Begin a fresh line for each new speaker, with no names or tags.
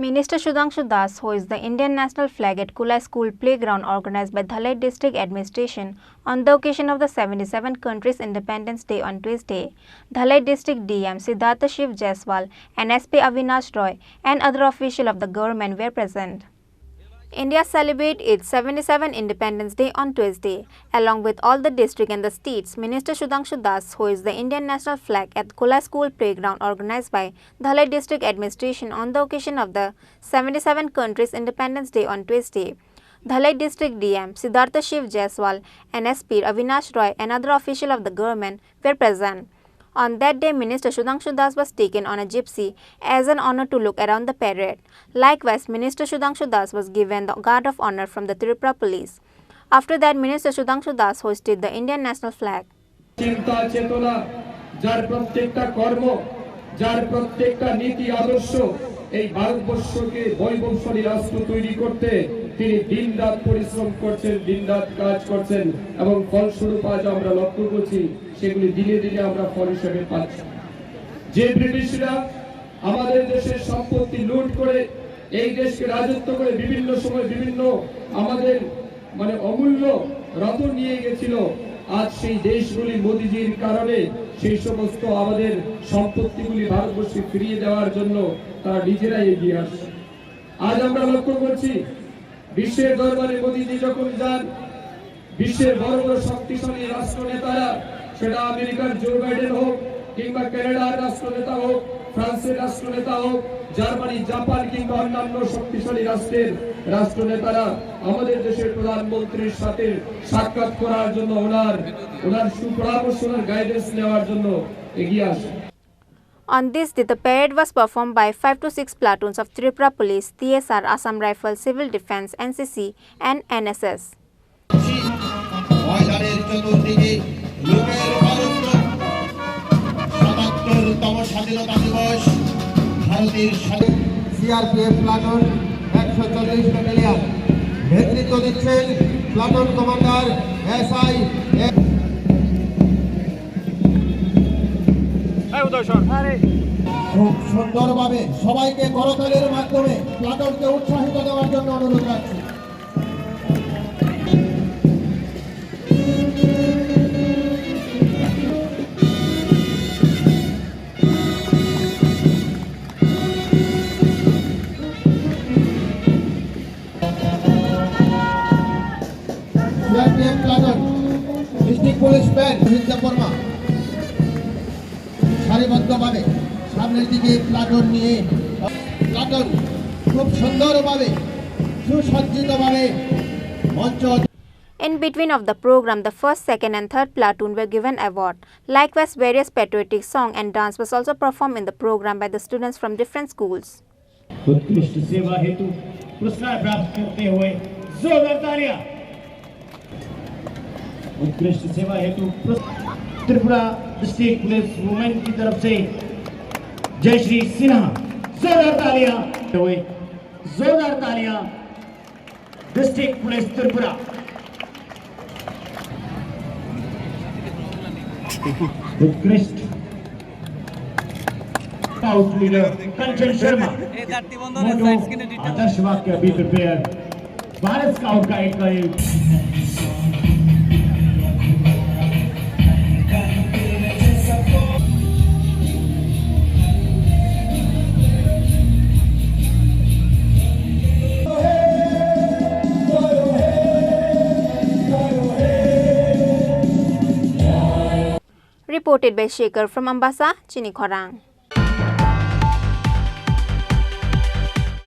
Minister Sudhanshu Das hoists the Indian national flag at Kulai School playground organized by Dhalai District Administration on the occasion of the 77th country's Independence Day on Tuesday. Dhalai District DM Siddhartha Shiv Jaiswal and SP Avinash Roy and other officials of the government were present. India celebrated its 77th Independence Day on Tuesday. Along with all the district and the states, Minister Sudhanshu Das hoists the Indian national flag at Kulai School playground organized by Dhalai District Administration on the occasion of the 77th country's Independence Day on Tuesday. Dhalai District DM Siddhartha Shiv Jaiswal and SP Avinash Roy and other officials of the government were present. On that day, Minister Sudhanshu Das was taken on a gypsy as an honor to look around the parade. Likewise, Minister Sudhanshu Das was given the Guard of Honor from the Tripura Police. After that, Minister Sudhanshu Das hoisted the Indian national flag.
চিন্তা চেতনা যার প্রত্যেকটা কর্ম যার প্রত্যেকটা নীতি আদর্শ এই ভারতবর্ষকে বৈভবশালী রাষ্ট্র তৈরি করতে তিনি দিনরাত পরিশ্রম করছেন দিনরাত কাজ করছেন এবং ফলস্বরূপ আজ আমরা লক্ষ্য করছি সেগুলি দিনে দিনে আমরা ফল হিসেবে পাচ্ছি যে ব্রিটিশরা আমাদের দেশের সম্পত্তি লুট করে এই দেশকে রাজত্ব করে বিভিন্ন সময় বিভিন্ন আমাদের অমূল্য রত্ন নিয়ে গেছিল আজ সেই দেশগুলি মোদিজির কারণে সেই সমস্ত আমাদের সম্পত্তিগুলি ভারতবর্ষে ফিরিয়ে দেওয়ার জন্য তারা নিজেরাই এগিয়ে আসছে আজ আমরা লক্ষ্য করছি বিশ্বের দরবারে মোদিজি যখন যান বিশ্বের বড় বড় শক্তিশালী রাষ্ট্রনেতারা সেটা আমেরিকার জো বাইডেন হোক কিংবা কানাডার রাষ্ট্রনেতা হোক ফ্রান্সের রাষ্ট্রনেতা হোক জার্মানি জাপান কিংবা অন্যান্য শক্তিশালী রাষ্ট্রের রাষ্ট্রনেতারা আমাদের দেশের প্রধানমন্ত্রীর সাথে সাক্ষাৎ করার জন্য ওনার সুপরামর্শ ওনার গাইডেন্স নেওয়ার জন্য এগিয়ে আসে
On this day, the parade was performed by 5 to 6 platoons of Tripura Police, TSR, Assam Rifles, Civil Defence, NCC and NSS.
CRPF platoon 140 battalion নেতৃত্ব দিচ্ছেন প্লাটুন কমান্ডার SI খুব সুন্দরভাবে সবাইকে করতালির মাধ্যমে প্লাটুনকে উৎসাহিত দেওয়ার জন্য অনুরোধ রাখছি ডিস্ট্রিক্ট পুলিশ ব্যান্ড হিন্দা সারিবদ্ধভাবে সামনের দিকে প্লাটুন নিয়ে প্লাটুন খুব সুন্দরভাবে সুসজ্জিতভাবে মঞ্চ
In between of the program, the first, second and third platoon were given award. Likewise, various patriotic song and dance was also performed in the program by the students from different schools.
उत्कृष्ट सेवा हेतु पुरस्कार प्राप्त करते हुए जोरदार तालियां उत्कृष्ट सेवा हेतु त्रिपुरा डिस्ट्रिक्ट पुलिस वुमेन की तरफ से जयश्री सिन्हा जोरदार तालियां डिस्ट्रिक्ट पुलिस त्रिपुरा उत्कृष्ट स्काउट लीडर कंचन शर्मा आदर्श वाक्य be prepare Bharat scout guide का
Reported by Shekhar from Ambassa, Chinikhorang.